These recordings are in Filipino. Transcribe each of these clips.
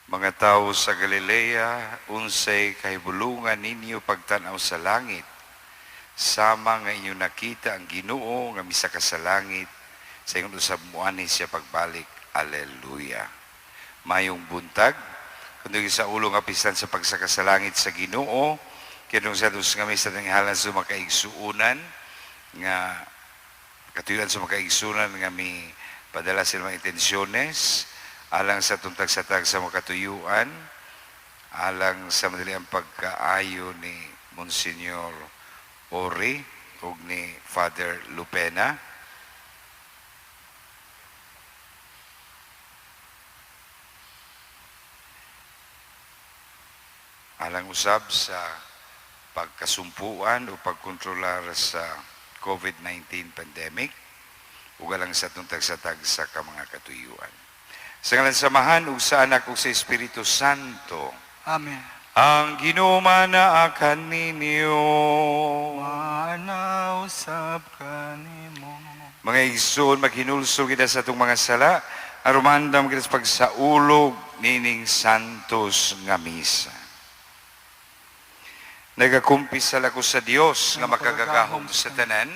Mga tao sa Galilea, unsay kahibulungan ninyo pagtanaw sa langit. Sama nga inyo nakita ang Ginoo nga misaka sa langit, sa ingon usab muani siya pagbalik. Alleluia. Mayong buntag, kundi sa ulo nga pistan sa pagsaka sa langit sa Ginoo, kinung sa dus nga may sa tanghalan sa makaigsuunan, nga katuyuan sa makaigsuunan nga may padala sila mga intensyones, alang sa tuntag-satag sa makatuyuan, alang sa madali ang pagkaayo ni Monsignor Ori o ni Father Lupena. Alang usab sa pagkasumpuan o pagkontrolar sa COVID-19 pandemic, ug alang sa tuntag-satag sa mga katuyuan. Sa ngalan samahan ug sa anak ug sa Espiritu Santo. Amen. Ang Ginoo manaakan ninyo. Manausap kanimo. Mga igsoon, maghinulso kita sa itong mga sala, arumandam kita sa pagsaulog nining santos nga misa. Nagakumpisal ako sa Dios nga makagagahom sa tanan,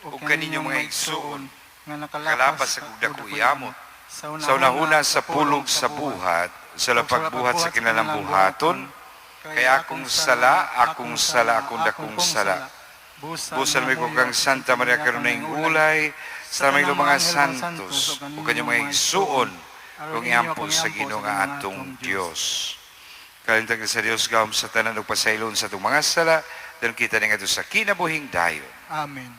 ug kaninyo mga igsoon, nga kalapas sa kugdako iyamot, sa unahuna sa pulong sa buhat, sa lapagbuhat sa kinalang buhaton, kaya akong sala, akong dakong sala. Busan may ko kang Santa Maria Karunayng Ulay, sa may mga santos, o kanyang mga igsuon, kung iampong sa Ginoo nga atong Diyos. Kalintang sa Diyos, gawam sa tanan o pasaylon sa itong mga sala, dahil kita nga ito sa kinabuhing dayon. Amen.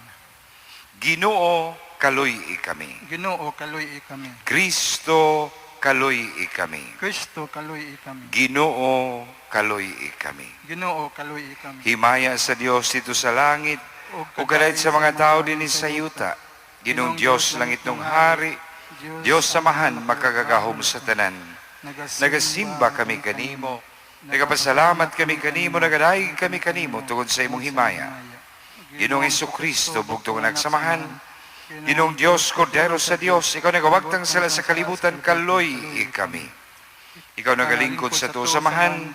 Ginoo, kaloy kami. Ginoo, kaloy kami. Kristo, kaloy kami. Kristo, kaloy kami. Ginoo, kaloy kami. Ginoo, kaloy kami. Himaya sa Dios dito sa langit, o kadahit sa mga tao din sa yuta. Ginong Diyos, langit nung hari, Diyos samahan, makagagahom sa tanan. Nagasimba kami kanimo, nagapasalamat kami kanimo, nagadaig kami kanimo, tungod sa imong himaya. Ginong Jesucristo, bugtong nagsamahan, Ginong Diyos, Kordero sa Diyos, ikaw nagawagtang sala sa kalibutan, kaloy kami. Ikaw nagalingkod sa to samahan,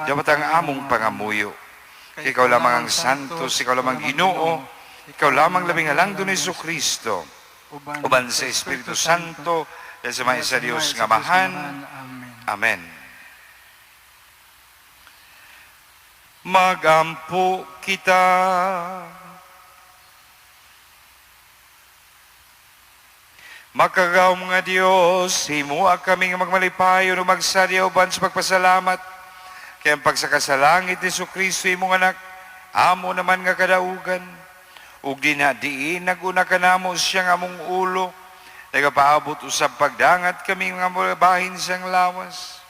dapat ang among pangamuyo. Ikaw lamang ang santos, ikaw lamang Ginoo, ikaw lamang labing halangdon ni Jesucristo, uban sa Espiritu Santo, dahil sa mga sa Diyos nga mahan. Amen. Magampo kita. Makagawom nga Diyos, himua kaming magmalipayon o magsadya uban sa pagpasalamat. Kaya ang pagsakasalangit ni Jesucristo, imong anak, amo naman nga kadaugan. Ug dinadiin, naguna ka namo siyang among ulo, nagapaabot usab pagdangat kaming mga bahin siyang lawas.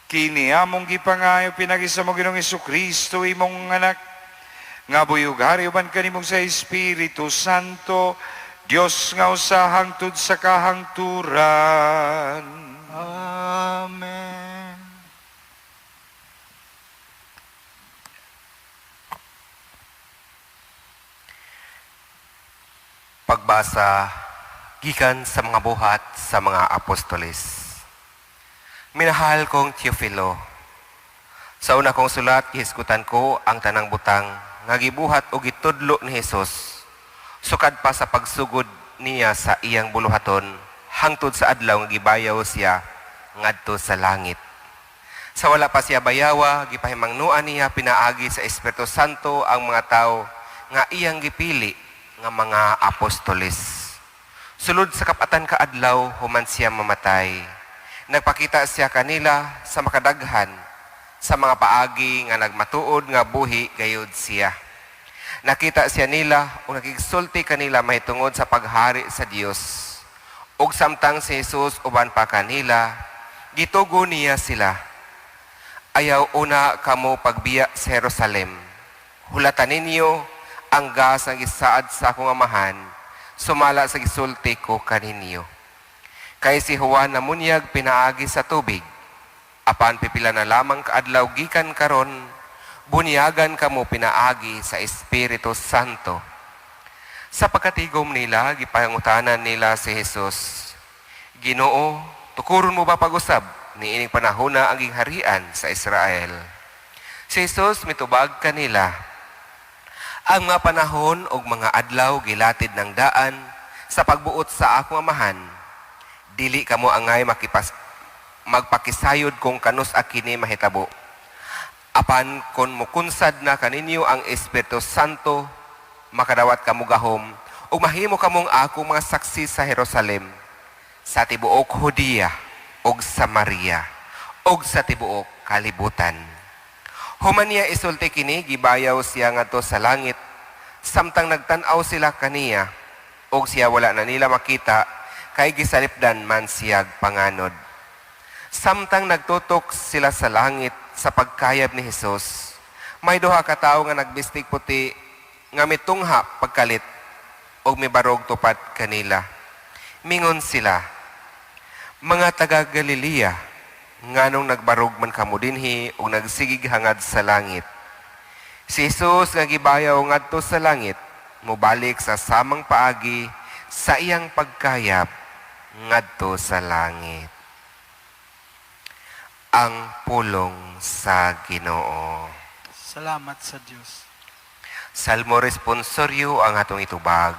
Kini among gipangayo, pinagisa mo Ginoong Jesucristo, imong anak, nga buyugari uban kanimong sa Espiritu Santo, Diyos nga usahang tud sa kahangturan. Amen. Pagbasa gikan sa mga buhat sa mga apostoles. Minahal kong Teofilo, sa una kong sulat, gihisgutan ko ang tanang butang nga gibuhat o gitudlo ni Jesus, sukad pa sa pagsugod niya sa iyang buluhaton, hangtod sa adlaw nga gibayaw siya ngadto sa langit. Sa wala pa siya bayawa, gipahimangnuan niya pinaagi sa Espiritu Santo ang mga tao nga iyang gipili nga mga apostoles. Sulod sa kapatan ka adlaw, human siya mamatay. Nagpakita siya kanila sa makadaghan, sa mga paagi nga nagmatuod nga buhi gayud siya. Nakita siya nila o nakigsulti kanila mahitungod sa paghari sa Dios. Ug samtang si Jesus uban pa kanila, gitugo niya sila. Ayaw una kamo pagbiya sa Jerusalem. Hulatan ninyo ang gas ang gisaad sa akong amahan, sumala sa gisulti ko kaninyo. Kay si Juan namunyag pinaagi sa tubig, apan pipila na lamang kaadlaw gikan karon, bunyagan kamo pinaagi sa Espiritu Santo. Sa pagkatigom nila, gipangutanan nila si Jesus, Ginoo, tukuron mo ba pag-usab niining panahon na ang gingharian sa Israel. Si Jesus mitubag kanila. Ang mga panahon o mga adlaw gilatid ng daan sa pagbuot sa akong amahan. Dili kamo angay magpakisayod kung kanus akini mahitabo. Apan kon mukunsad na kaninyo ang Espiritu Santo, makadawat kamo gahom ug mahimo kamong akong mga saksi sa Jerusalem, sa tibuok Judea ug Samaria ug sa tibuok kalibutan. Human niya isulti kini, gibayaw siya ngadto sa langit, samtang nagtan-aw sila kaniya ug siya wala na nila makita kay gisalipdan man siyag panganod. Samtang nagtutok sila sa langit sa pagkayab ni Jesus, may duha ka tawo nga nagbistig puti nga mitungha pagkalit ug mibarog tupad kanila. Mingon sila, mga taga Galilea, nganong nagbarog man kamo dinhi ug nagsigig hangad sa langit. Si Jesus nga gibayaw ngadto sa langit, mobalik sa samang paagi sa iyang pagkayab ngadto sa langit. Ang pulong sa Ginoo. Salamat sa Dios. Salmo responsoryo ang atong itubag.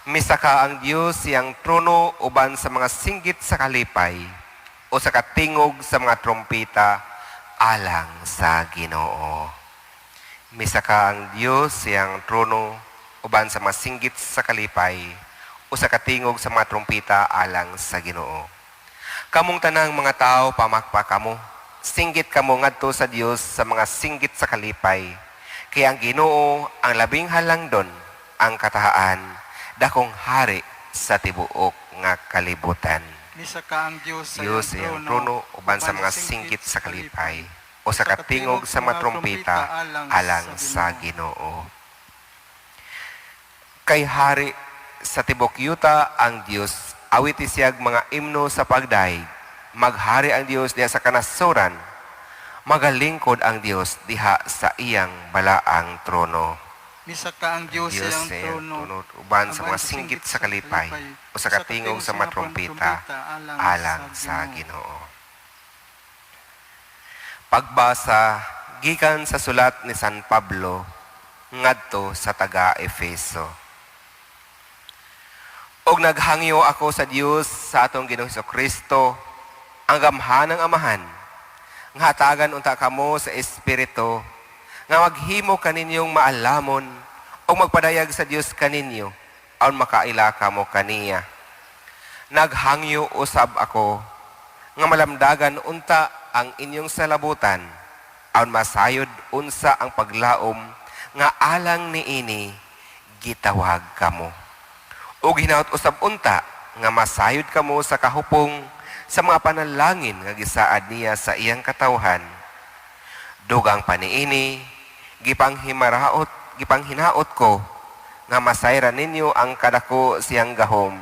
Misaka ang Dios siyang trono uban sa mga singgit sa kalipay o sa katingog sa mga trompeta alang sa Ginoo. Misaka ang Dios siyang trono uban sa mga singgit sa kalipay o sa katingog sa mga trompeta alang sa Ginoo. Kamong tanang mga tao pamakpa kamo, singgit kamo ngadto sa Dios sa mga singgit sa kalipay. Kaya ang Ginoo ang labing halangdon, ang katahaan, dakong hari sa tibuok nga kalibutan. Misaka ang Dios sa Diyos iyang iyang trono uban sa mga singgit sa kalipay o sa katingog sa mga trompeta alang sa Ginoo. Kay hari sa tibok yuta ang Dios, awiti siyag mga imno sa pagdaig. Maghari ang Dios diha sa kanasuran, magalingkod ang Dios diha sa iyang balaang trono. Misaka ang Dios sa iyang trono uban sa mga singgit sa kalipay o sa katingog sa mga trompeta alang sa Ginoo. Pagbasa gikan sa sulat ni San Pablo ngadto sa taga-Efeso. Og naghangyo ako sa Dios sa atong Ginoong Hesukristo, ang gamhanang amahan, nga hatagan unta kamo sa Espiritu, nga maghimo kaninyong maalamon o magpadayag sa Dios kaninyo, aron makaila kamo kaniya. Naghangyo usab ako, nga malamdagan unta ang inyong salabutan, aron masayod unsa ang paglaom, nga alang niini gitawag kamo. O hinaut usab unta, nga masayod kamo sa kahupong sa mga panalangin nga gisaad niya sa iyang katawhan. Dugang paniini, gipanghinaot ko, nga masayran ninyo ang kadako siyang gahom,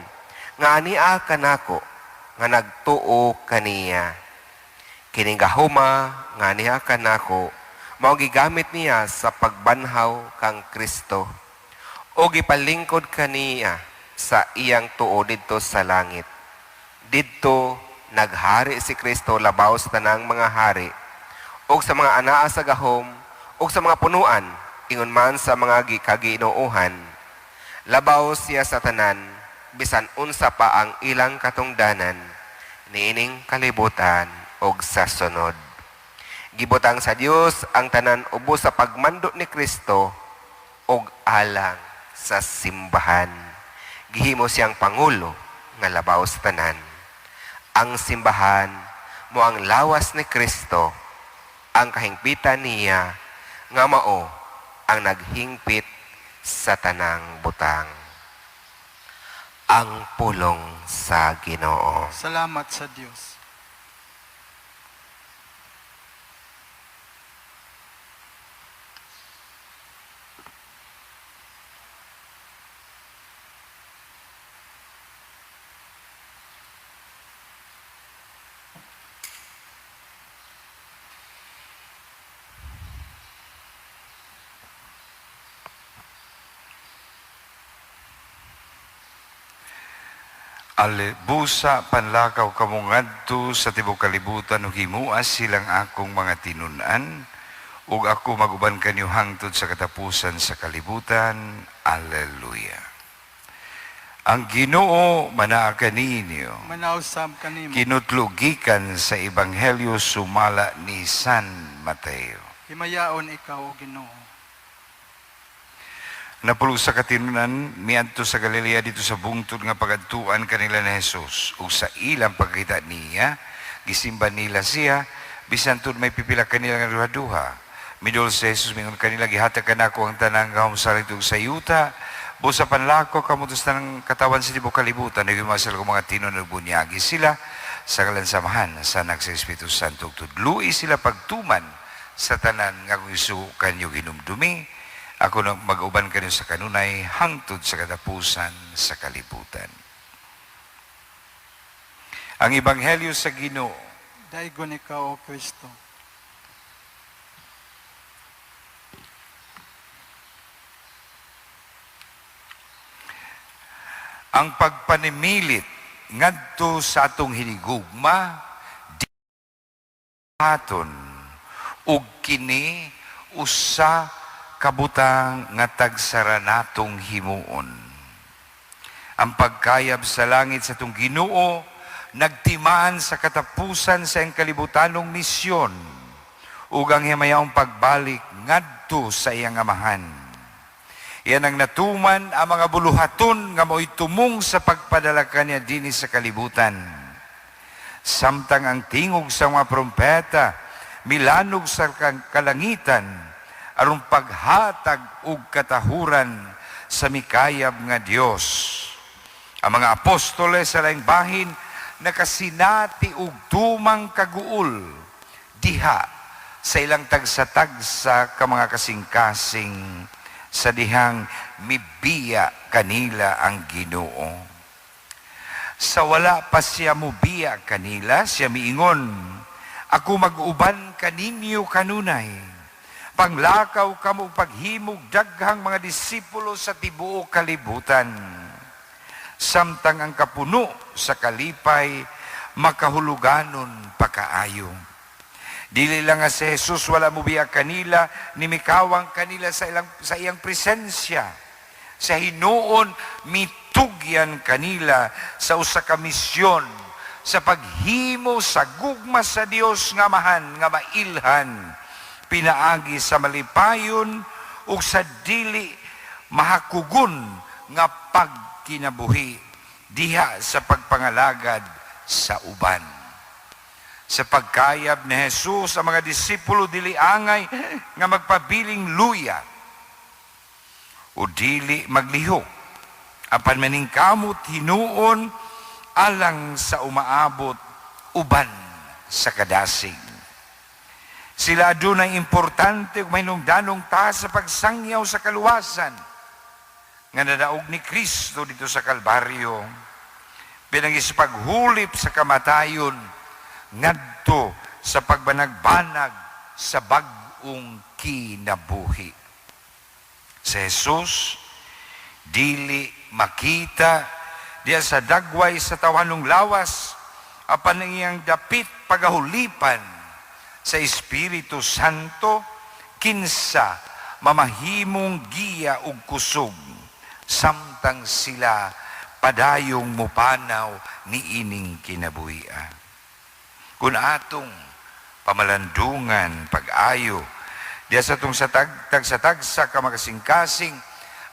nga ania kanako, nga nagtuo kaniya. Kining gahoma, nga ania kanako, mao gigamit niya sa pagbanhaw kang Kristo, o gipalingkod kaniya sa iyang tuo didto sa langit. Didto naghari si Kristo labaw sa tanang mga hari, o sa mga anaa sa gahom, o sa mga punuan, ingon man sa mga kaginuuhan. Labaw siya sa tanan, bisan unsa pa ang ilang katungdanan, niining kalibutan o sa sunod. Gibutang sa Dios ang tanan ubos sa pagmando ni Kristo og alang sa simbahan. Gihimo siyang pangulo nga labaw sa tanan. Ang simbahan mo ang lawas ni Kristo, ang kahingpitan niya nga mao ang naghingpit sa tanang butang. Ang pulong sa Ginoo. Salamat sa Dios. Busa panlakaw kamo ngadto sa tibuok kalibutan ug himuas silang akong mga tinunan ug ako maguban kanyo hangtod sa katapusan sa kalibutan. Alleluia. Ang Ginoo manaa kaninyo. Manausab kanimo. Kinutlugikan sa Ebanghelyo sumala ni San Mateo. Himayaon ikaw, O Ginoo. Napulo sa katinunan, miadto sa Galilea dito sa bungtod nga pagadtuan kanila ni Jesus. Ug sa ilang pagkita niya, gisimba nila siya, bisan tud may pipila kanila nga duha-duha. Midol si Jesus, mingon kanila, gihatag ka na ako ang tanang kahumsalit ug sa yuta, busa panlako kamutos na ng katawan sa tibuok kalibutan, nagmasal ko mga tinunan ug bunyagi sila, sa kalandsamahan sa anak sa Espiritu Santo. Tudlui sila pagtuman sa tanan nga kung isu kanyo ginumdumi, ako nang mag-uban kanyo sa kanunay hangtod sa katapusan sa kalibutan. Ang Ebanghelyo sa Ginoo. Daigon ikaw, O Kristo. Ang pagpanimilit ngadto sa atong hinigugma di aton ug kini usa kabutang nga tagsara natong himuon. Ang pagkayab sa langit sa atong Ginoo nagtimaan sa katapusan sa iyang kalibutanong misyon ug ang himayahong pagbalik ngadto sa iyang amahan. Iyan ang natuman ang mga buluhaton nga mo'y tumong sa pagpadala kaniya dinhi sa kalibutan. Samtang ang tingog sa mga propeta milanog sa kalangitan aron paghatag og katahuran sa mikayab nga Dios. Ang mga apostoles sa laing bahin nakasinati og tumang kaguol diha sa ilang tagsa-tagsa ka mga kasing-kasing sa dihang mibiya kanila ang Ginoo. Sa wala pa siya mubiya kanila, siya miingon, ako mag-uban kaninyo kanunay. Panglakaw kamo paghimog daghang mga disipulo sa tibuok kalibutan. Samtang ang kapuno sa kalipay makahuluganon pakaayo. Dili lang nga si Jesus wala mo biya kanila, nimikawang kanila sa iyang presensya. Sa hinuon mitugyan kanila sa usa ka misyon sa paghimo sa gugma sa Dios nga mahan nga mailhan, pinaagi sa malipayon ug sa dili mahakugon nga pagkinabuhi diha sa pagpangalagad sa uban. Sa pagkayab ni Jesus ang mga disipulo dili angay nga magpabiling luya o dili maglihok apan maningkamot hinuon alang sa umaabot uban sa kadasig. Sila adunay importante ug mahinungdanong ta sa pagsangyaw sa kaluwasan nga nadaog ni Kristo dito sa Kalbaryo. Pinagis paghulip sa kamatayon ngadto sa pagbanagbanag sa bag-ong kinabuhi. Si Jesus dili makita diya sa dagway sa tawanong lawas apan iyang dapit pagahulipan sa Espiritu Santo kinsa mamahimong giya ug kusog samtang sila padayong mupanaw ni ining kinabuhian. Kung atong pamalandungan pag-ayo diya sa itong tagsa-tagsa ka makasing-kasing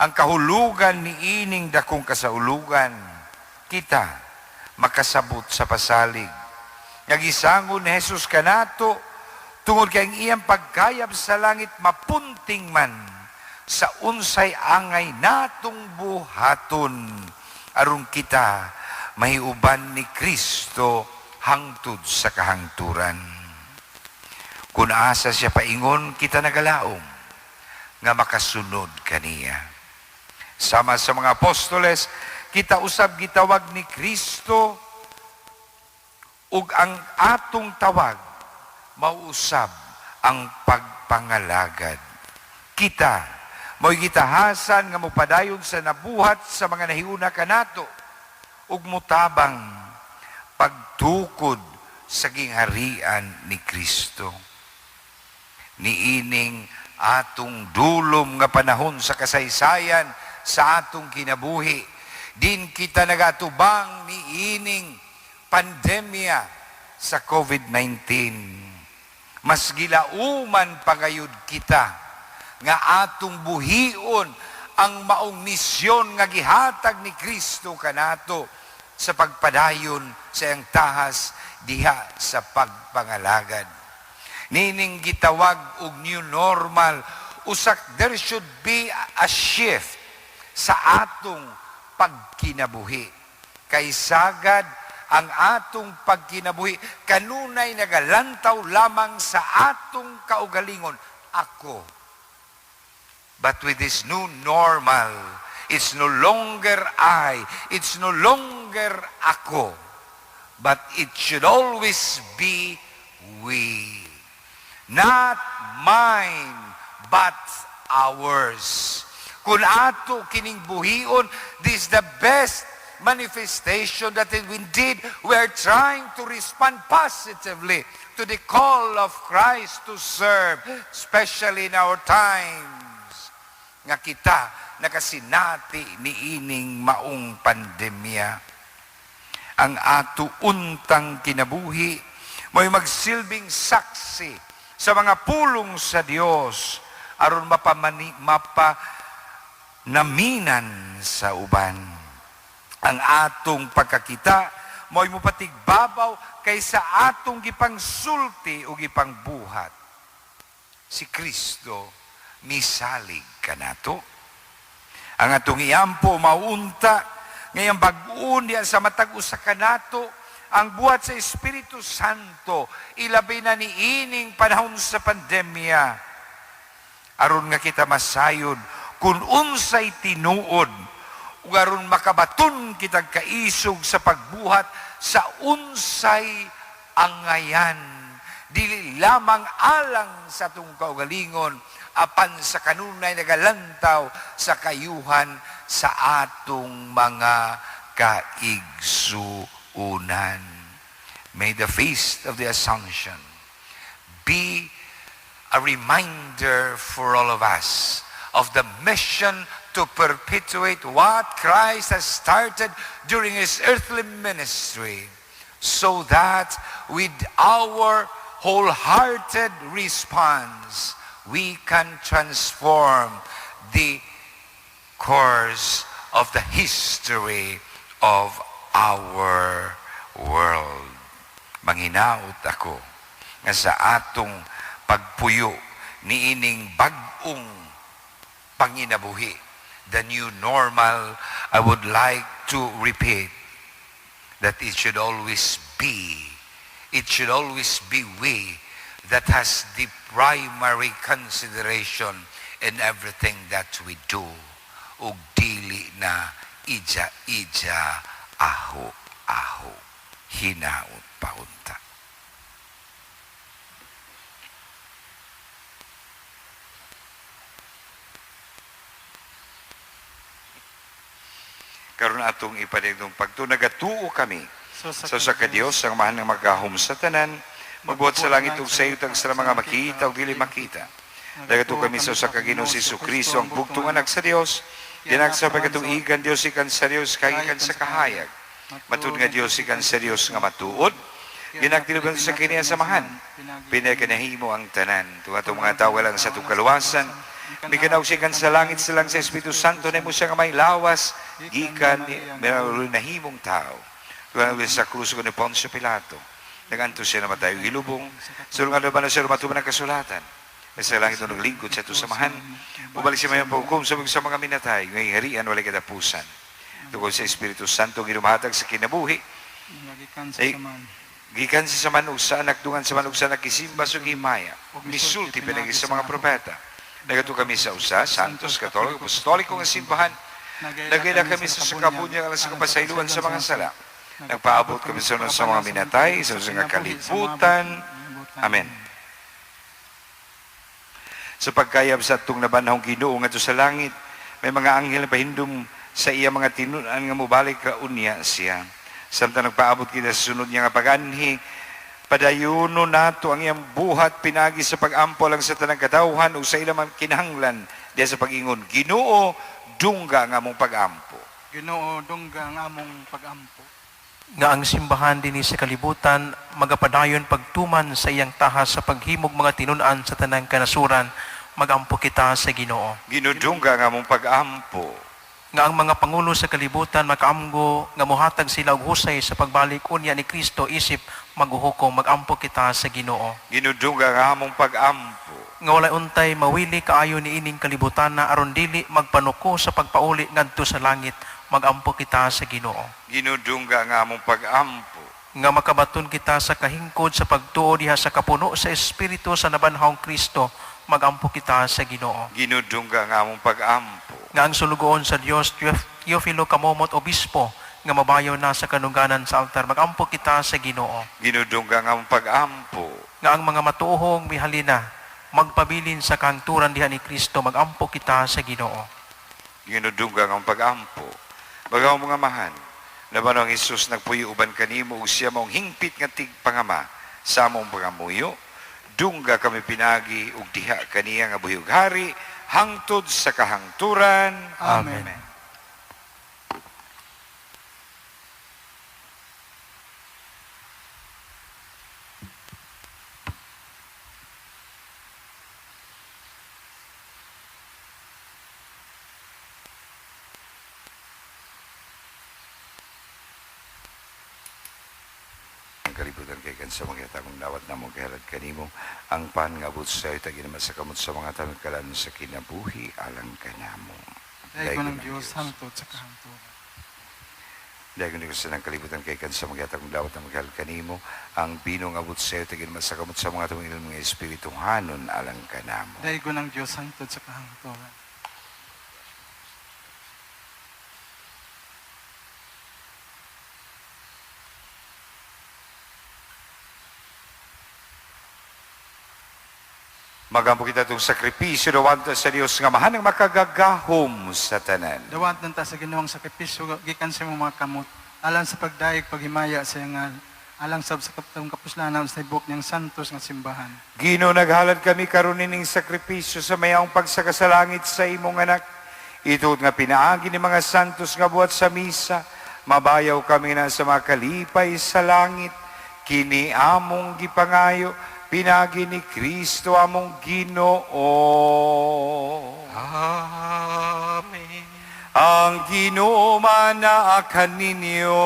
ang kahulugan ni ining dakong kasaulugan, kita makasabot sa pasalig. Nagisangon ni Jesus kanato tungod kay ang iyang pagkayab sa langit mapunting man sa unsay angay natong buhaton aron kita mahiuban ni Kristo hangtod sa kahangturan. Kung asa siya paingon, kita nagalaom nga makasunod kaniya. Sama sa mga apostoles, kita usab gitawag ni Kristo ug ang atong tawag mauusab ang pagpangalagad. Kita mo'y gitahasan nga mupadayon sa nabuhat sa mga nahiuna kanato ug mutabang pagtukod sa gingharian ni Kristo. Niining atong dulom nga panahon sa kasaysayan sa atong kinabuhi, din kita nagatubang niining pandemya sa COVID-19. Mas gilauman pagayud kita nga atong buhion ang maong misyon nga gihatag ni Kristo kanato sa pagpadayon sa iyang tahas diha sa pagpangalagad. Nining gitawag og new normal, usak there should be a shift sa atong pagkinabuhi. Kay sagad ang atong pagkinabuhi kanunay nagalantaw lamang sa atong kaugalingon, ako. But with this new normal, it's no longer I, it's no longer ako, but it should always be we. Not mine, but ours. Kung ato kining buhion, this is the best manifestation that indeed we are trying to respond positively to the call of Christ to serve, especially in our times nga kita nakasinati niining maong pandemya. Ang ato untang kinabuhi mo'y magsilbing saksi sa mga pulong sa Dios aron mapanaminan sa uban. Ang atong pagkakita mo'y mupatigbabaw kaysa atong gipangsulti o gipangbuhat. Si Kristo misalig kanato. Ang atong iampo maunta ngayong bag-un diyan sa matag usa kanato ang buhat sa Espiritu Santo, ilabi na ni ining panahon sa pandemya. Aron nga kita masayod, kung unsay tinuod, ug aron makabaton kitag kaisog sa pagbuhat sa unsay angayan. Dili lamang alang sa itong kaugalingon, apan sa kanunay nagalantaw sa kayuhan sa atong mga kaigsuunan. May the feast of the Assumption be a reminder for all of us of the mission to perpetuate what Christ has started during His earthly ministry, so that with our wholehearted response, we can transform the course of the history of our world. Manginaot ako nga sa atong pagpuyo niining bag-ong panginabuhi, the new normal, I would like to repeat that it should always be we that has the primary consideration in everything that we do. Ug dili na ija-ija, aho-aho, hinaot paunta. Karon atong ipadigdong pagtunagatuo kami sa ka Dios ang mahal ng magahom sa tanan, magbuhat sa langit ug sa utang sa mga makita ug dili makita. Dagato kami sa ka Ginoong Jesucristo ang bugtong anak sa Dios, dinag sa pagkatuigan Dios ikan sa Dios kagikan sa kahayag. Matud nga Dios ikan sa Dios nga matuod, ginagtinugan sa kiniya samahan, pinaganahimo ang tanan. Tumatong mga tao lang sa itong kaluwasan, may kanausikan sa langit silang sa Espiritu Santo na mo siya nga may lawas, gikan, nahimong tao. Tumatong sa krus ko ni Poncio Pilato, naganto siya na matayo ilubong, sulungan na ba na siya rumatuman ng kasulatan, na sa langit na naglingkod sa itong samahan, mabalik siya mayang paghukom sa mga minatay, ngayong harian walay katapusan. Tungkol sa Espiritu Santo, ginumahatag sa kinabuhi, gikan sa saman sa anak, dungan sa manug sa nakisimba sa gimaya, misulti pinagis sa mga propeta. Nagato kami sa usa, Santos, Katoliko, Apostoliko nga simbahan. Nagaya kami sa kabunya alang sa kapasayloan sa mga sala. Nagpaabot kami sa mga minatay, sa mga kalibutan. Amen. Sa pagkayab sa itong nabanahong Ginoo nga sa langit, may mga anghel na pahindom sa iya mga tinunan nga mobalik ra unya siya. Samtang nagpaabot kita sa sunod niya nga paganhi, padayuno nato ang iyang buhat pinagi sa pagampo lang sa tanang katawhan o sa ilang kinahanglan diya sa pag-ingon, Ginoo, dungga nga mong pagampo. Ginoo dungga nga among pagampo. Nga ang simbahan dinhi sa kalibutan magapadayon pagtuman sa iyang tahas sa paghimog mga tinunan sa tanang kanasuran, magampo kita sa Ginoo. Ginudungga nga mong pagampo. Nga ang mga pangulo sa kalibutan makaamgo nga mohatag sila og husay sa pagbalik unya ni Kristo isip maghuhukom, magampo kita sa Ginoo. Ginudungga nga mong pagampo. Nga walay untay mawili kaayo ni ining kalibutan na aron dili magpanuko sa pagpauli ngadto sa langit, magampo kita sa Ginoo. Ginudungga nga mong pagampo. Nga makabaton kita sa kahingkod sa pagtuo diha sa kapuno sa Espiritu sa nabanhawng Kristo, magampo kita sa Ginoo. Ginudungga nga mong pagampo. Nga ang sulugoon sa Dios Teofilo Kamomot Obispo nga mabayo na sa kanungganan sa altar, magampo kita sa Ginoo. Ginudungga nga mong pagampo. Nga ang mga matuohong mihalina magpabilin sa kahangturan diha ni Kristo, magampo kita sa Ginoo. Ginudungga nga mong pagampo. Bagaw mga mahan, laban ang Isus nagpuyo uban kanimo ug siya mong hingpit nga tigpangama sa among pangamuyo. Dungga kami pinagi ug diha kaniya nga buhig hari hangtod sa kahangturan. Amen. Ang kalibutan kay kansa mga tamong nawat na mong kahalad kanimo ang pan nga abot sa iyo tagi naman sa kamot sa mga tamong kalan sa kinabuhi alang kanamo. Daigo ng Diyos hangtod sa kahangturan. Dahil ko sa nang kalibutan kay kansa mga tamong nawat na mong kahalad kanimo ang binong abot sa iyo tagi naman sa kamot sa mga tamong ilang mga espiritu hanon alang kanamo. Daigo ng Diyos hangtod sa kahangturan. Magampo kita itong sakripisyo dawanta sa Dios nga mahanang makagagahom sa tanan. Dawat nanta sa Ginoong sakripisyo gikan sa imong mga kamot alang sa pagdaig paghimaya sa ngal alang sab sa kapatong kapuslanan sa ibok niyang santos nga simbahan. Ginoo, naghalad kami karon nining sakripisyo sa mayang pagsakalangit sa imong anak. Ituod nga pinaagi ni mga santos nga buhat sa misa, mabayaw kami na sa mga kalipay sa langit, kini among gipangayo, pinagi ni Kristo among Ginoo. Amen. Ang Ginoo manaakan ninyo.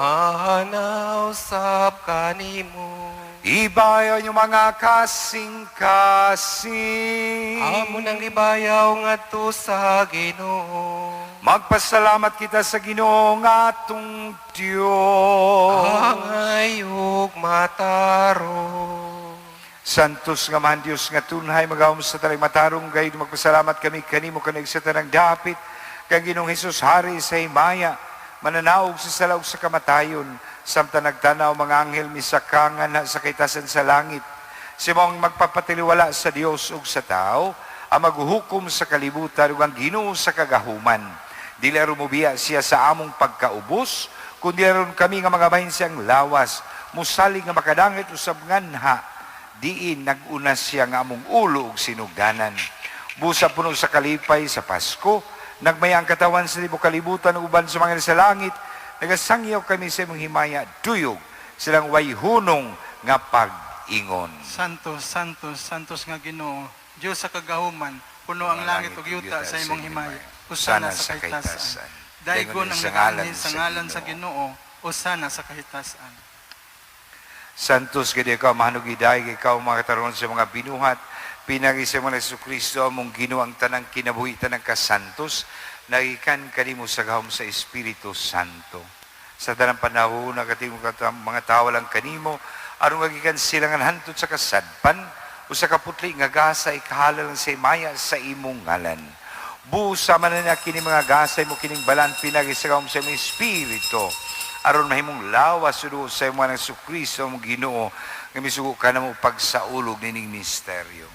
Manaw sab kanimo. Ibayaw niyo mga kasing-kasing. Amo nang ibayaw ngadto sa Ginoo. Magpasalamat kita sa Ginoo nga atong Dios. Angay ug mataro. Santos nga man Dios nga tunhay magawom sa talang matarong gayud magpasalamat kami kanimo kanang sa tanang dapit kang Ginoong Hesus hari sa himaya mananaog sa salaog sa kamatayon samtang nagtanaw mga anghel misakangan na sa kaitasan sa langit. Si mong magpapatiliwala sa Dios ug sa tao ang maghuhukom sa kalibutan ug ang Ginoo sa kagahuman. Dili rumubiya siya sa among pagkaubos kundi aron kami nga mga bahin siyang lawas musalig nga makadangit usab nganha diin nag-una siya nga among ulo ug sinugdanan. Busa puno sa kalipay sa Pasko, nagmaya ang katawan sa libong kalibutan uban sa mga sa langit, nagasangyaw kami sa imong himaya, duyog silang way hunong nga pag-ingon. Santos, santos, santos nga Ginoo, Dios sa kagahuman, puno ang langit ug yuta sa imong himaya. Usana sa kahitasan. Daigon ang nagaanhin sa ngalan sa Ginoo, usana sa kahitasan. Santos kaya ikaw, mahanugiday, ikaw mga kataron sa mga binuhat, pinagi sa mga Jesucristo, among Ginoo ang tanang kinabuhi, tanang kasantos, nagikan kanimo sa gahom sa Espiritu Santo. Sa tanang panahon, nagatimong mga tao lang kanimo, aron gagikan silang hantod sa kasadpan, o sa kaputli nga gasa, ikahalal sa imaya sa imong ngalan. Busa man na kini mga gasay mo kining balan, pinagi sa gahom sa imong Espiritu, aron mahimong lawas sudo sa imo ng Jesucristo mong Ginoo nga misugo ka na mo pagsaulog nining misteryo.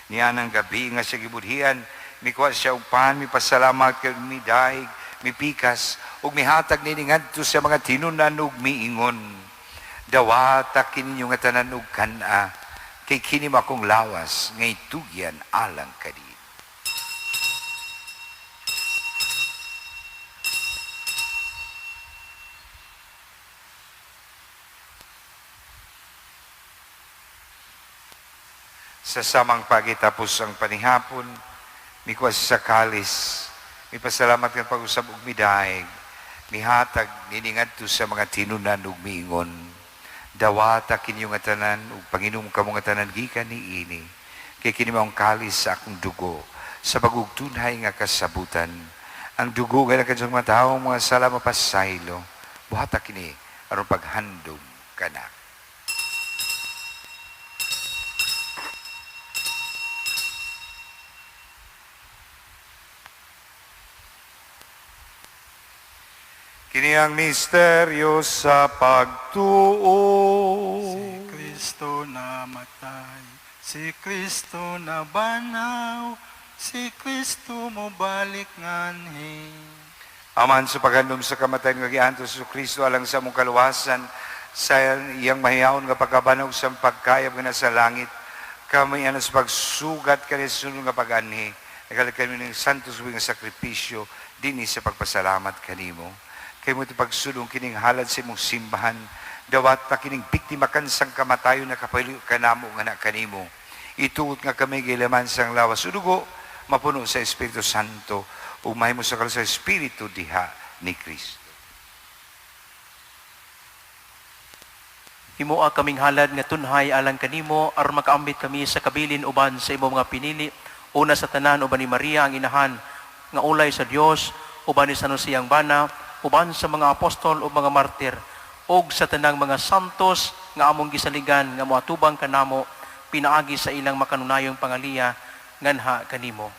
Niya ng gabi nga siya gibudhian, Mikuha siya upahan, mi pasalamat kay mi daig, mi pikas, ug mihatag nini ngadto sa mga tinunan ug miingon. Dawata kini nga tanan ug kana, kay kini akong lawas ngay tugyan alang kadi. Sa samang pagitapos ang panihapon, mikuha sa kalis, mipasalamat kang pag-usab og midaig, mihatag niningadto sa mga tinunan ug miingon. Dawata kinyo nga tanan ug Panginoon kamo nga tanan gikan ni ini. Kay kini mao ang kalis sa akong dugo sa pagugtunhay nga kasabutan. Ang dugo nga kanang mga tawo mga sala mapasaylo. Buhata kini aron paghandom kana. Kini ang misteryo sa pagtuo. Si Kristo na matay, si Kristo na banaw, si Kristo mo balik nganhi. Aman sa paghandom sa kamatayan nga gianto sa Kristo alang sa mong kaluwasan sa iyang mahiyawon nga pagkabanaw sa pagkayab nga nasa langit kami anas pagsugat kani sunod nga pag-anhi nagalag kami ng santos nga sakripisyo dinhi sa pagpasalamat kanimo. Kay mo iti pagsulong kining halad sa imong simbahan, dawat na kining biktima kan sang kamatayon na kapaylo kanamo nga na kanimo. Ituot nga kami gilaman sang lawas udugo, mapuno sa Espiritu Santo, ug mahimo sa sa Espiritu diha ni Kristo. Himoa kaming halad nga tunhay alang kanimo aron makaambit kami sa kabilin uban sa imong mga pinili, una sa tanan uban ni Maria ang inahan nga ulay sa Dios, uban ni San Jose ang bana, uban sa mga apostol o mga martir, og sa tanang mga santos nga among gisaligan nga moatubang kanamo pinaagi sa ilang makanunayong pangaliya nganha kanimo.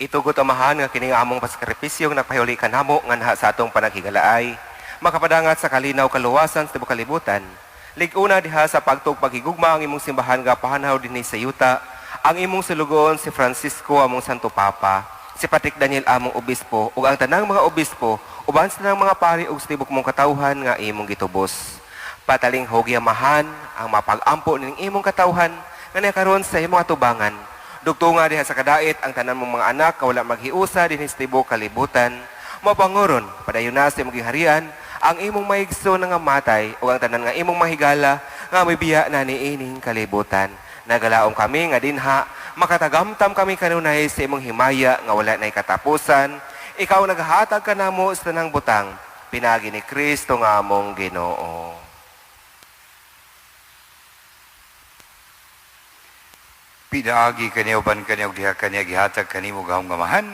Itugot amahan nga kini among paskaripisyong nagpahuli kanamo nganha sa atong panaghigalaay, makapadangat sa kalinaw kaluwasan sa tibuok kalibutan. Lig-una diha sa pagtuog paghigugma ang imong simbahan nga pahanhaw dinhi sa yuta, ang imong sulugon si Francisco among Santo Papa, si Patrick Daniel among obispo ug ang tanang mga obispo uban sa tanang mga pari ug tibok mong katawhan nga imong gitubos. Pataling hogyamahan ang mapag-ampo ning imong katawhan nga nakaron sa imong atubangan. Dugtunga diha sa kadait ang tanan mong mga anak nga wala maghiusa dinhi sa tibok kalibutan. Mapangoron padayon na sa imong giharian ang imong maigso nga matay ug ang tanan nga imong mahigala nga mibiya na niining kalibutan. Nagalaom kami nga dinha, makatagamtam kami kanunay sa imong himaya nga wala na'y katapusan. Ikaw naghatag ka namo sa tanang butang, pinagi ni Kristo nga among Ginoo. Pinaagi kaniya uban kaniya ug diha kaniya gihatag kanimo gahom gamahan.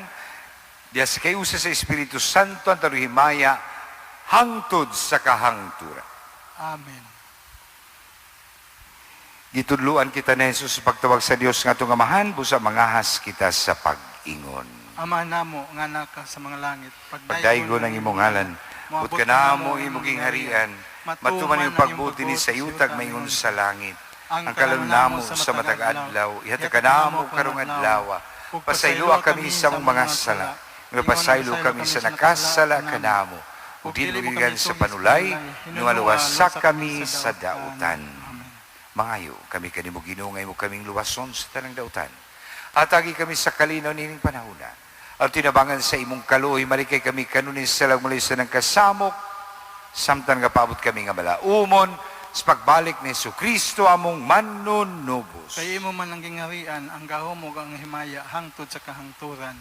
Diha sa kayusa sa Espiritu Santo ang taruhimaya himaya hangtod sa kahangturan. Amen. Gitudluan kita na Jesus sa pagtawag sa Dios nga itong amahan, busa mangahas kita sa pag-ingon. Ama namo nga naka sa mga langit, Pagdaigo ng imong ngalan, but ka na mo imong gingharian, matuman yung pagbuti ni sa yutag maingon sa langit. Ang kalon namo sa matag adlaw, ihatag ka namo karong adlaw, pasaylua kami sa mong mga sala, nga pasaylo kami sa nakasala ka namo, ug dilugigan sa panulay, numaluwasak kami sa dautan. Mangayo kami kanimo Ginoo nga imo kaming luwason sa tanang dautan. Atagi kami sa kalinaw nining panahona. At tinabangan sa imong kaluoy, malikay kami kanunin sa lagmalisa ng kasamok, samtang kapabot kami nga malaumon, sa pagbalik ni Jesucristo among manunubos. Kay imo man ang gingharian, ang gahom ug ang himaya hangtod sa kahangturan.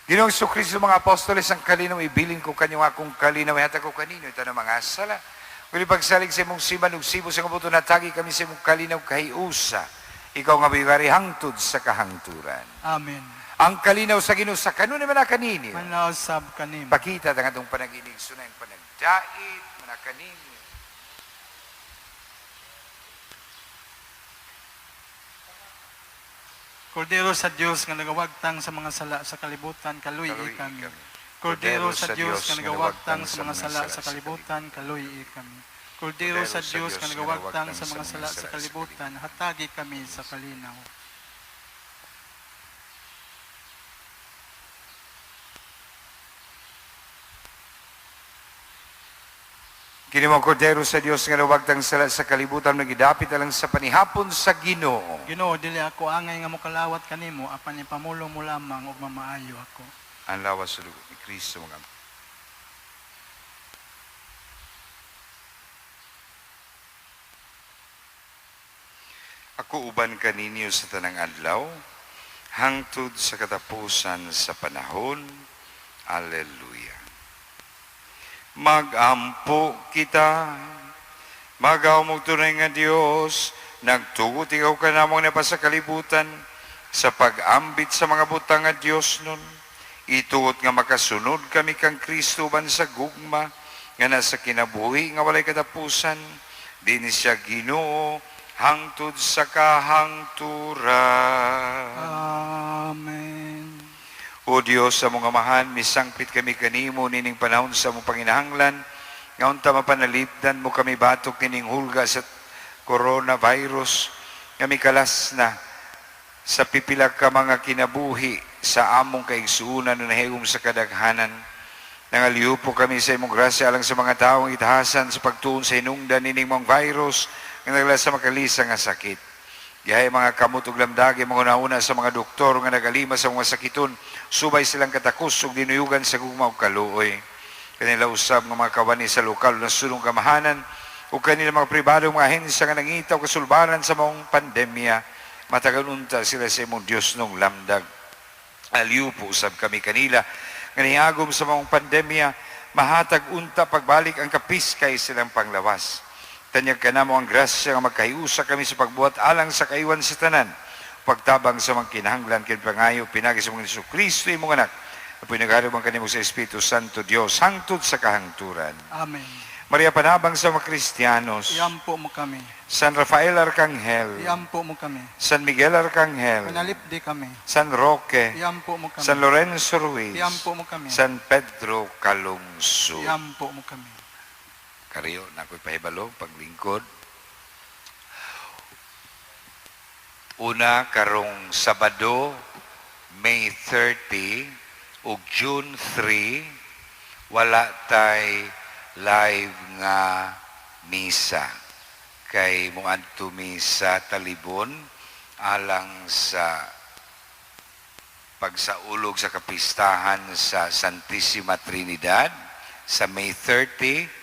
Ginoong Jesucristo mga apostoles, ang kalinaw ibilin ko kanyo akong kalinaw, ihatag ko kanino, ito na mga sala. Kung pagsalig sa imong siman ug sibo sa kabuto natagi kami sa imong kalinaw kahiusa, ikaw nga bigari hangtod sa kahangturan. Amen. Ang kalinaw sa Ginoo sa kanunay man kanini. Manaw sab kanim. Pakita ang atong panaginig sunay panagdait man kanini. Kordero sa Dios nga nagawagtang sa mga sala sa kalibutan, kaluy kami. Kordero sa Diyos nga nagawagtang sa mga sala sa kalibutan, kaluy kami. Kordero sa Dios nga nagawagtang sa mga sala sa kalibutan, hatagi kami sa kalinaw. Kini mo kordero sa Dios nga nawagtang sala sa kalibutan nagidapit alang sa panihapon sa Ginoo. Ginoo, dili ako angay nga mokalawat kanimo, apan ipamulong mo lamang ug mamaayo ako. Ang lawas sa dugo ni Kristo mga Ako uban kaninyo sa tanang adlaw, hangtod sa katapusan sa panahon. Alleluia. Magampo kita, magaw mong tunay nga Diyos, nagtugot ikaw ka namang napasakalibutan, sa pag-ambit sa mga butang nga Diyos nun, ituot nga makasunod kami kang Kristo ban sa gugma, nga nasa kinabuhi nga walay katapusan, din siya Ginoo, hangtod sa kahangturan. Amen. O Diyos sa mga mahan, misangpit kami kanimo nining panahon sa mong panginahanglan, nga unta mapanalipdan mo kami batok nining hulga sa coronavirus, nga mikalas na sa pipila ka mga kinabuhi sa among kaigsuunan na nahigom sa kadaghanan. Nangaliw po kami sa imong grasya alang sa mga taong itahasan sa pagtuon sa hinungdan nining mong virus, nga nagla sa makalisa nga sakit. Yahay mga kamot ug lamdagi mga una sa mga doktor nga nagalima sa mga sakiton, subay silang katakos ug dinuyugan sa gugma ug kaluoy. Kanila usab nga mga kawani sa lokal na sulong kamahanan ug kanila mga pribadong mga ahensya nga nangita og kasulbaran sa maong pandemya. Matagal unta sila sa imong Dios nung lamdag. Aliw po usab kami kanila nga niagom sa maong pandemya, mahatag unta pagbalik ang kapiskay silang panglawas. Tanyag ka na mo ang grasya nga magkahiusa kami sa pagbuhat alang sa kaiwan sa tanan. Pagtabang sa mga kinahanglan, kinpangayo, pinagi sa mga Kristo, imong anak. Apoy nagharibang kanimo sa Espiritu Santo Dios, hangtod sa kahangturan. Amen. Maria Panabang sa mga Kristiyanos, Iampo mo kami. San Rafael Arcangel, Iampo mo kami. San Miguel Arcangel, Panalipdi kami. San Roque, Iampo mo kami. San Lorenzo Ruiz, Iampo mo kami. San Pedro Calungsod. Iampo mo kami. Kariyo na ako'y pahibalo, paglingkod. Una, karong Sabado, May 30, ug June 3, wala tay live nga misa. Kay mo adto misa talibon, alang sa pagsaulog sa kapistahan sa Santissima Trinidad, sa May 30,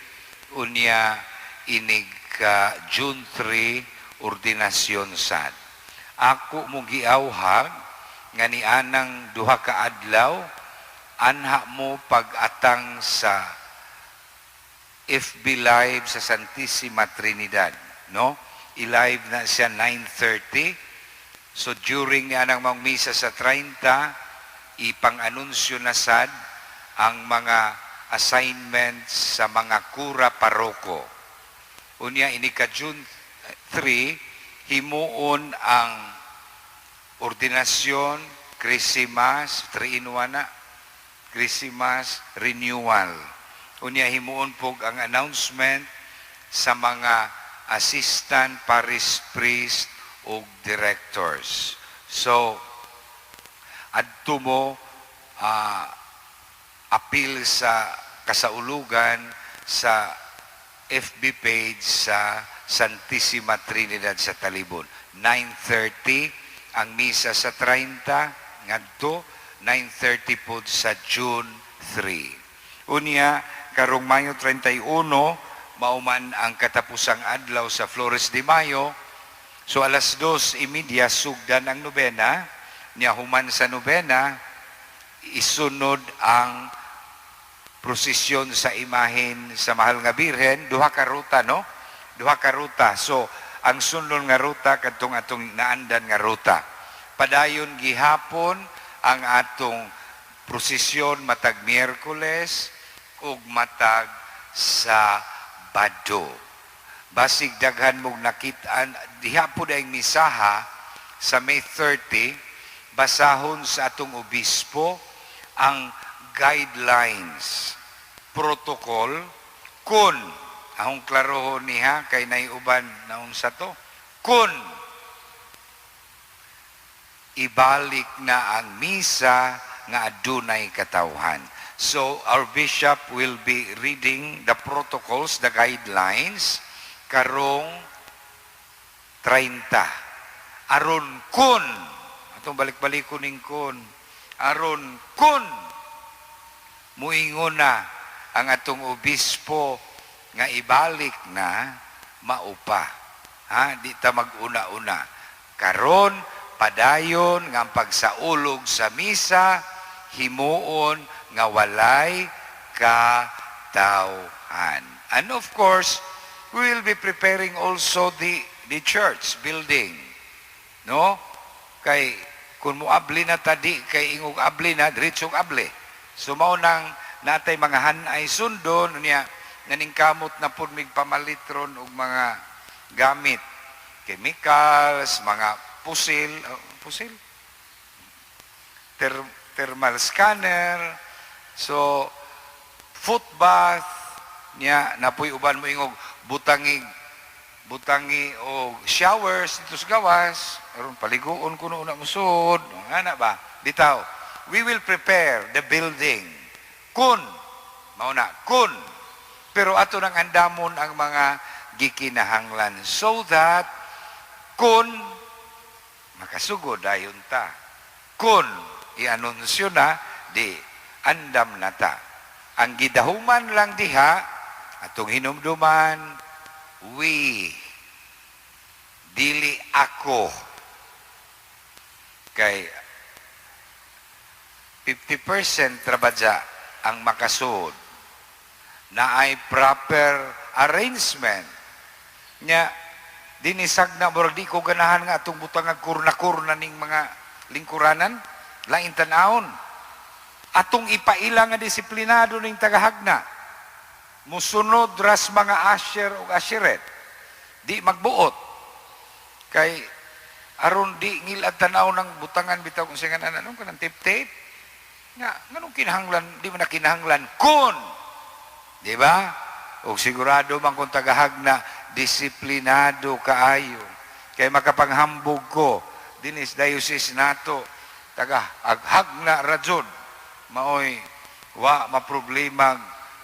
unya inig ka June 3 ordinasyon sad. Ako mo giawhag nga ni anang duha ka adlaw anha mo pag-atang sa FB Live sa Santissima Trinidad, no? I-live na siya 9:30. So during ni anang mga misa sa 30, ipang-anunsyo na sad ang mga assignments sa mga kura paroko. Unya ini ka June 3, himuon ang ordinasyon, Christmas, 3-in-1 na, Christmas, renewal. Unya himuon pog ang announcement sa mga assistant parish priest o directors. So, adto mo appeal sa kasaulugan sa FB page sa Santissima Trinidad sa Talibon. 9:30 ang misa sa 30 ngadto, 9:30 pod sa June 3. Unya karong Mayo 31 mauman ang katapusang adlaw sa Flores de Mayo. So alas 2:30 sugdan ang nobena, niya human sa nobena isunod ang prosesyon sa imahen sa Mahal nga Birhen, duha ka ruta, no? Duha ka ruta. So, ang sunod nga ruta, kadtong atong naandan nga ruta. Padayon gihapon ang atong prosesyon matag Miyerkules ug matag sa Bado. Basig daghan mong nakitaan, diha po daing misaha sa May 30, basahon sa atong obispo ang guidelines, protocol, kung ahong klarohon niha kay naiuban naon sa to. Kun ibalik na ang misa nga adunay katawhan. So our bishop will be reading the protocols, the guidelines karong 30. Aron kun atong balik-balik kuning kun. Aron kun muingon na ang atong obispo nga ibalik na maupa. Ha, di ta mag-una-una. Karon padayon nga ang pagsaulog sa misa himuon nga walay katawhan. And of course, we will be preparing also the church building. No? Kay kung muabli na tadi kay ingog abli na diretsong abli. So mao nang natay mga hanay sundon niya naningkamot na pud mig pamalitron og mga gamit, chemicals, mga pusil, thermal scanner, so foot bath niya napoy uban mo ingog butangi o showers dito sa gawas aron paliguon kuno na musod ana ba bitaw. We will prepare the building kun mauna kun pero ato nang andamon ang mga gikinahanglan so that kun makasugod dayon ta. Kun i-anunsyo na, di andam na ta. Ang gidahuman lang diha, atong hinumduman, we, dili ako. Kay 50% trabadya ang makasud na ay proper arrangement nya dinisag na murag di ko ganahan nga atong butang nga kurna-kurna ning mga lingkuranan lain tanawon atong ipaila nga disiplinado ning tagahagna musunod ras mga asher ug ashiret di magbuot kay aron di ngilad tanaw ng butangan bitaw kung singan anong kanang tip-tape nga nganong kinahanglan di man na kinahanglan kun di ba ug sigurado man kung tagahagna disiplinado kaayo kay makapanghambog ko dinis diocese nato taga aghag na rajod maoy wa maproblema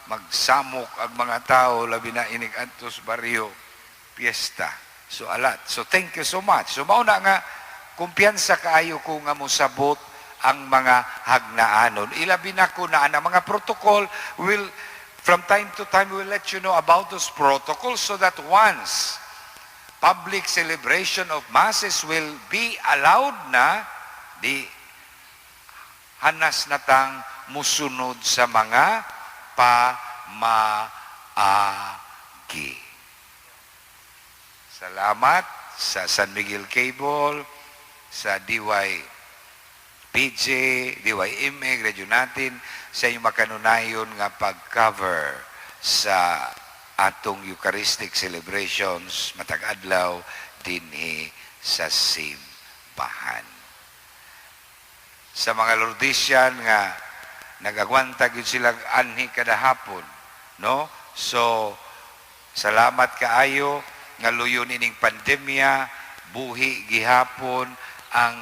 magsamok ang mga tao labi na inig adtos baryo fiesta so alat so thank you so much so mao na nga kumpiyansa kaayo ko nga mosabot ang mga hagnaanon ilabi na ko na ang mga protocol will from time to time, we will let you know about those protocols so that once public celebration of masses will be allowed na, di hanas natang musunod sa mga pamaagi. Salamat sa San Miguel Cable, sa PJ, DYME, radyo natin, sa inyong makanunayon nga pag-cover sa atong Eucharistic celebrations matag adlaw dinhi sa simbahan. Sa mga Lordesian nga nagagwanta gyud sila anhi kada hapon, no? So salamat kaayo nga luyon ining pandemya, buhi gihapon ang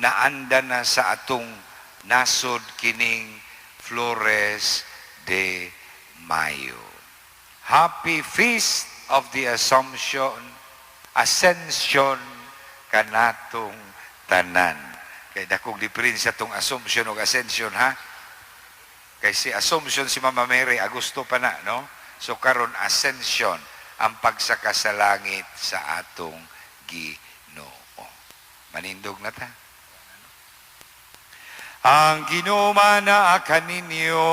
naanda na sa atong nasod kining Flores de Mayo. Happy Feast of the Assumption kanatong tanan. Kay dakong diferensya tong Assumption ug Ascension ha. Kay si Assumption si Mama Mary Agosto pa na, no? So karon Ascension ang pagsaka sa langit sa atong Ginoo. Manindog na ta. Ang Ginoo manaakan ninyo.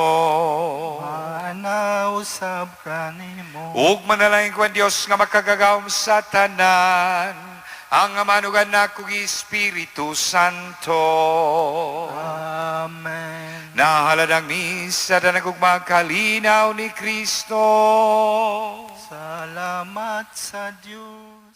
Manausab ka nimo. Ug manalangin ko ang Dios nga makagagawom sa tanan. Ang amanugan na kong Espiritu Santo. Amen. Nahaladang misa na nagugmang kalinaw ni Kristo. Salamat sa Diyos.